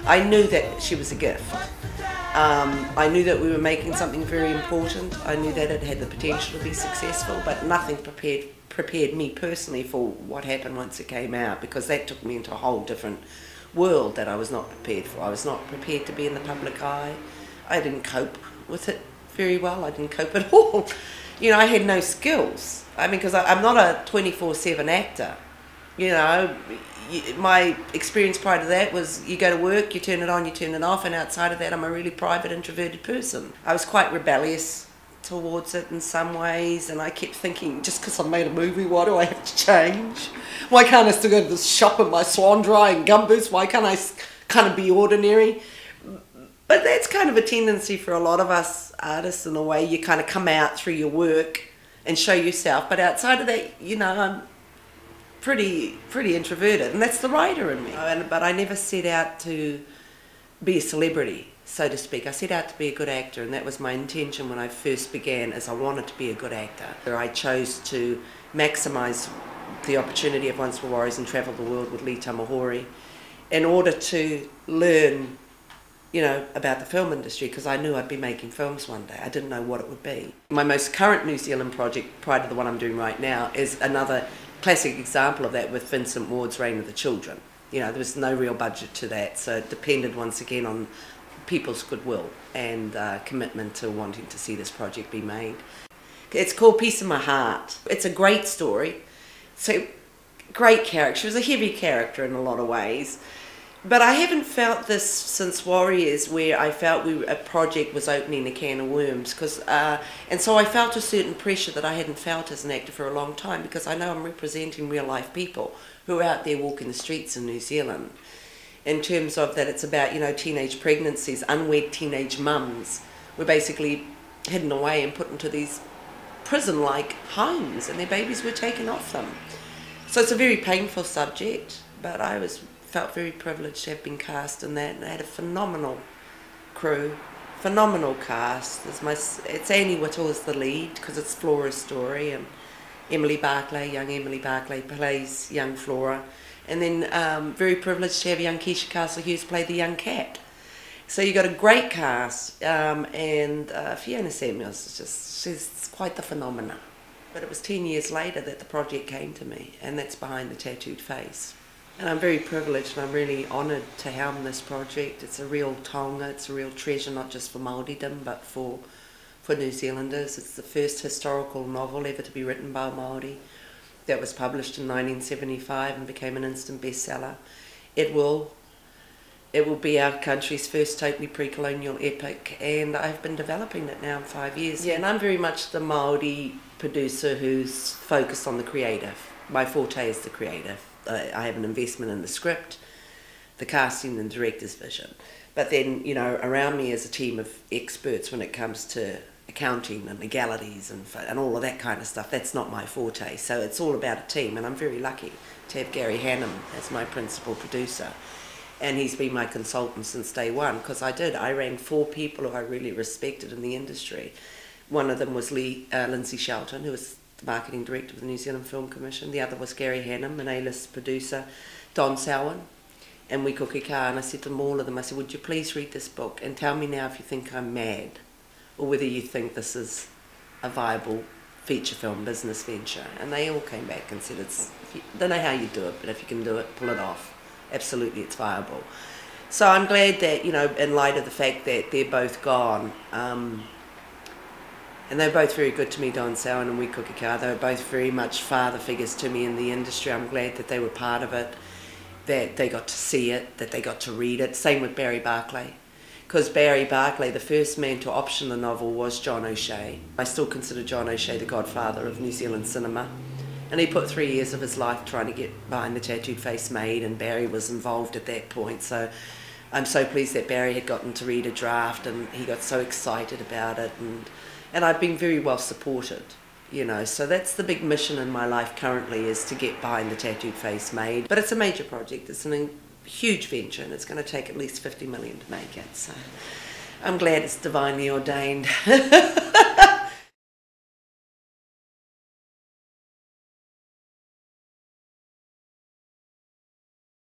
I knew that she was a gift. I knew that we were making something very important. I knew that it had the potential to be successful, but nothing prepared me personally for what happened once it came out, because that took me into a whole different world that I was not prepared for. I was not prepared to be in the public eye. I didn't cope with it very well. I didn't cope at all. You know, I had no skills. I mean, because I'm not a 24/7 actor. You know, my experience prior to that was you go to work, you turn it on, you turn it off, and outside of that I'm a really private, introverted person. I was quite rebellious towards it in some ways, and I kept thinking, just because I made a movie, why do I have to change? Why can't I still go to the shop in my swan dry and gumboots? Why can't I kind of be ordinary? But that's kind of a tendency for a lot of us artists in a way. You kind of come out through your work and show yourself, but outside of that, you know, I'm pretty introverted, and that's the writer in me. But I never set out to be a celebrity, so to speak. I set out to be a good actor, and that was my intention when I first began, as I wanted to be a good actor. I chose to maximise the opportunity of Once Were Warriors and travel the world with Lee Tamahori in order to learn, you know, about the film industry, because I knew I'd be making films one day. I didn't know what it would be. My most current New Zealand project, prior to the one I'm doing right now, is another classic example of that with Vincent Wards Rain of the Children. You know, there was no real budget to that, so it depended once again on people's goodwill and commitment to wanting to see this project be made. It's called Piece of My Heart. It's a great story. So, great character. She was a heavy character in a lot of ways. But I haven't felt this since Warriors, where I felt a project was opening a can of worms, and so I felt a certain pressure that I hadn't felt as an actor for a long time, because I know I'm representing real life people who are out there walking the streets in New Zealand, in terms of that it's about, you know, teenage pregnancies. Unwed teenage mums were basically hidden away and put into these prison-like homes, and their babies were taken off them. So it's a very painful subject, but I felt very privileged to have been cast in that, and I had a phenomenal crew, phenomenal cast. It's Annie Whittle as the lead, because it's Flora's story, and Emily Barclay, young Emily Barclay, plays young Flora, and then very privileged to have young Keisha Castle Hughes play the young cat. So you got a great cast, and Fiona Samuels she's quite the phenomenon. But it was 10 years later that the project came to me, and that's Behind the Tattooed Face. And I'm very privileged, and I'm really honoured to helm this project. It's a real taonga, it's a real treasure, not just for Māoridom, but for New Zealanders. It's the first historical novel ever to be written by a Māori. That was published in 1975 and became an instant bestseller. It will be our country's first totally pre-colonial epic, and I've been developing it now in 5 years. Yeah, and I'm very much the Māori producer who's focused on the creative. My forte is the creative. I have an investment in the script, the casting and director's vision. But then, you know, around me is a team of experts when it comes to accounting and legalities and all of that kind of stuff. That's not my forte. So it's all about a team, and I'm very lucky to have Gary Hannam as my principal producer. And he's been my consultant since day one, because I ran 4 people who I really respected in the industry. One of them was Lindsay Shelton, who was the marketing director of the New Zealand Film Commission. The other was Gary Hannam, an A-list producer, Don Selwyn, and Wiko Kika. And I said to them, all of them, I said, would you please read this book and tell me now if you think I'm mad, or whether you think this is a viable feature film business venture. And they all came back and said, don't know how you do it, but if you can do it, pull it off. Absolutely, it's viable. So I'm glad that, you know, in light of the fact that they're both gone, and they're both very good to me, Don Selwyn and Wiko Kika. They were both very much father figures to me in the industry. I'm glad that they were part of it, that they got to see it, that they got to read it. Same with Barry Barclay. Because Barry Barclay, the first man to option the novel was John O'Shea. I still consider John O'Shea the godfather of New Zealand cinema. And he put 3 years of his life trying to get Behind the Tattooed Face made, and Barry was involved at that point. So I'm so pleased that Barry had gotten to read a draft, and he got so excited about it. And I've been very well supported, you know. So that's the big mission in my life currently, is to get Behind the Tattooed Face made. But it's a major project. It's a huge venture, and it's going to take at least 50 million to make it. So I'm glad it's divinely ordained.